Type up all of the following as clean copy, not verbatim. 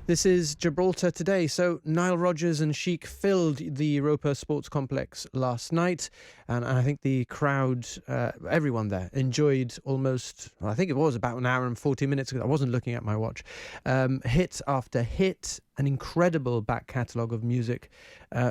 This is Gibraltar today. So Nile Rodgers and Chic filled the Europa Sports Complex last night, and I think the crowd, everyone there, enjoyed almost, I think it was about an hour and 40 minutes ago. I wasn't looking at my watch. Hit after hit, an incredible back catalogue of music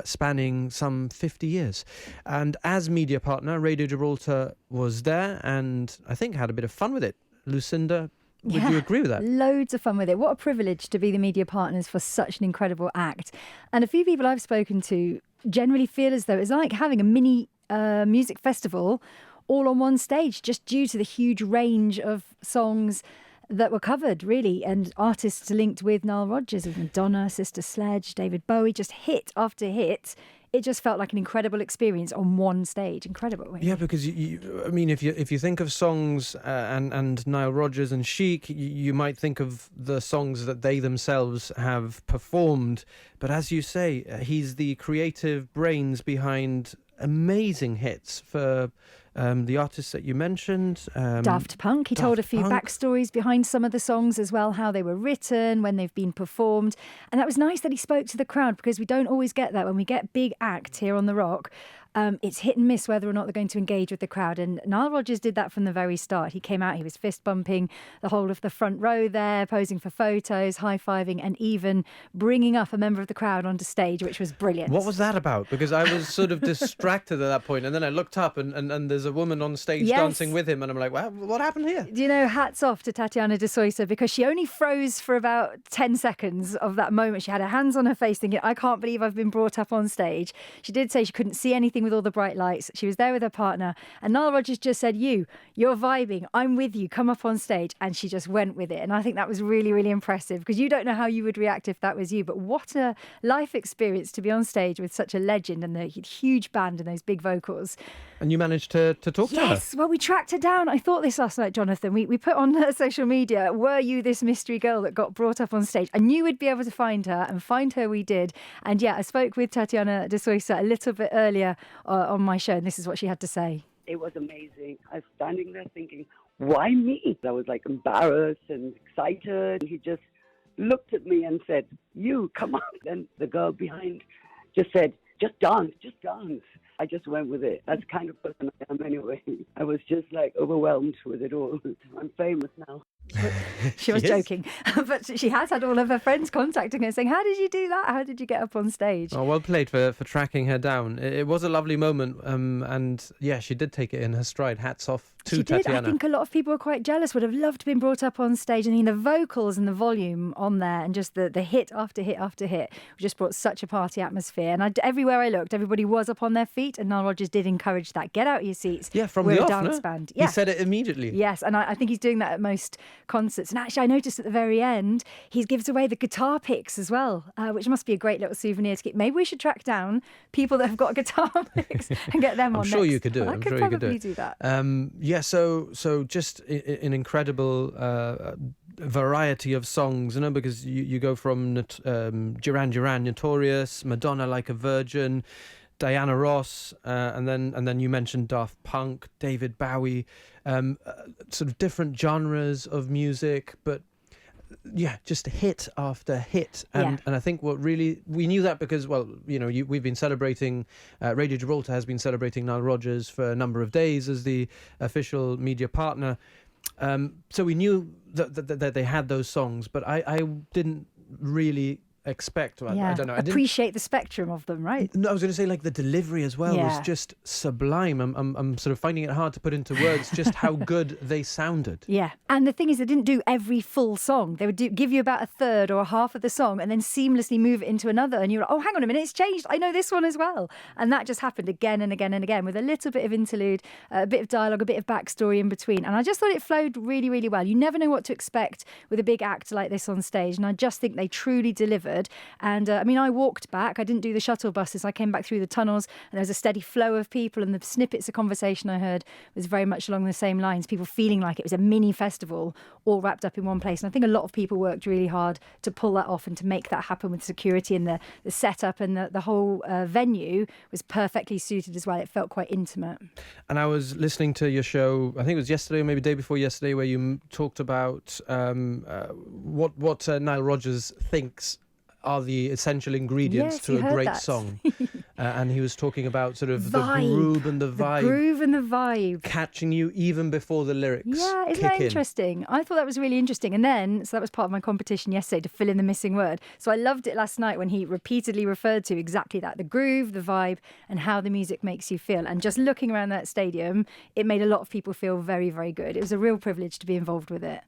spanning some 50 years. And as media partner, Radio Gibraltar was there and I think had a bit of fun with it. Lucinda, would you agree with that? Loads of fun with it. What a privilege to be the media partners for such an incredible act. And a few people I've spoken to generally feel as though it's like having a mini music festival all on one stage, just due to the huge range of songs that were covered, really, and artists linked with Nile Rodgers, with Madonna, Sister Sledge, David Bowie, just hit after hit. It just felt like an incredible experience on one stage. Incredible. Really. Yeah, because I mean, if you think of songs and Nile Rodgers and Chic, you might think of the songs that they themselves have performed. But as you say, he's the creative brains behind amazing hits for the artists that you mentioned. Daft Punk. He told a few backstories behind some of the songs as well, how they were written, when they've been performed. And that was nice that he spoke to the crowd, because we don't always get that when we get big acts here on The Rock. It's hit and miss whether or not they're going to engage with the crowd. And Nile Rodgers did that from the very start. He came out, he was fist bumping the whole of the front row there, posing for photos, high-fiving, and even bringing up a member of the crowd onto stage, which was brilliant. What was that about? Because I was sort of distracted at that point, and then I looked up and there's a woman on stage dancing with him, and I'm like, wow, what happened here? Do you know, hats off to Tatiana de Soysa, because she only froze for about 10 seconds of that moment. She had her hands on her face thinking, I can't believe I've been brought up on stage. She did say she couldn't see anything with all the bright lights. She was there with her partner, and Nile Rodgers just said, you're vibing, I'm with you, come up on stage. And she just went with it. And I think that was really, really impressive, because you don't know how you would react if that was you. But what a life experience to be on stage with such a legend and the huge band and those big vocals. And you managed to talk to her? Yes, well, we tracked her down. I thought this last night, Jonathan. We put on her social media, were you this mystery girl that got brought up on stage? I knew we'd be able to find her, and find her we did. And yeah, I spoke with Tatiana de Soysa a little bit earlier on my show, and this is what she had to say. It was amazing. I was standing there thinking, why me? I was like embarrassed and excited. He just looked at me and said, you, come on. Then the girl behind just said, just dance, just dance. I just went with it. That's the kind of person I am anyway. I was just like overwhelmed with it all. I'm famous now. She was joking, but she has had all of her friends contacting her saying, how did you do that? How did you get up on stage? Oh, well played for tracking her down. It was a lovely moment, and yeah, she did take it in her stride. Hats off to Tatiana. I think a lot of people were quite jealous, would have loved to have been brought up on stage. I mean, the vocals and the volume on there, and just the hit after hit after hit, just brought such a party atmosphere. And everywhere I looked, everybody was up on their feet, and Nile Rodgers did encourage that. Get out of your seats. Yeah, from We're the a off, dance band. Yeah. He said it immediately. Yes, and I think he's doing that at most concerts. And actually, I noticed at the very end, he gives away the guitar picks as well, which must be a great little souvenir to keep. Maybe we should track down people that have got guitar picks and get them on next. I'm sure you could do it. I could probably do that. Yeah, so just an incredible variety of songs, you know, because you go from Duran Duran, Notorious, Madonna, Like a Virgin, Diana Ross, and then you mentioned Daft Punk, David Bowie, sort of different genres of music, but yeah, just hit after hit. And I think what really, we knew that because, well, you know, we've been celebrating, Radio Gibraltar has been celebrating Nile Rodgers for a number of days as the official media partner. So we knew that they had those songs, but I didn't really expect. I don't know. Appreciate the spectrum of them, right? No, I was going to say, like, the delivery as well was just sublime. I'm sort of finding it hard to put into words just how good they sounded. Yeah, and the thing is, they didn't do every full song. They would give you about a third or a half of the song and then seamlessly move it into another. And you're like, oh, hang on a minute, it's changed. I know this one as well. And that just happened again and again and again with a little bit of interlude, a bit of dialogue, a bit of backstory in between. And I just thought it flowed really, really well. You never know what to expect with a big act like this on stage. And I just think they truly delivered. good. And I mean, I walked back. I didn't do the shuttle buses. I came back through the tunnels, and there was a steady flow of people, and the snippets of conversation I heard was very much along the same lines. People feeling like it was a mini festival all wrapped up in one place. And I think a lot of people worked really hard to pull that off and to make that happen with security, and the setup, and the whole venue was perfectly suited as well. It felt quite intimate. And I was listening to your show, I think it was yesterday or maybe day before yesterday, where you talked about what Nile Rodgers thinks are the essential ingredients Yes, to you a heard great that. song. And he was talking about sort of Vibe. the groove and the vibe. The groove and the vibe. Catching you even before the lyrics Yeah, isn't kick that in. interesting? I thought that was really interesting. And then, so that was part of my competition yesterday to fill in the missing word. So I loved it last night when he repeatedly referred to exactly that, the groove, the vibe, and how the music makes you feel. And just looking around that stadium, it made a lot of people feel very, very good. It was a real privilege to be involved with it.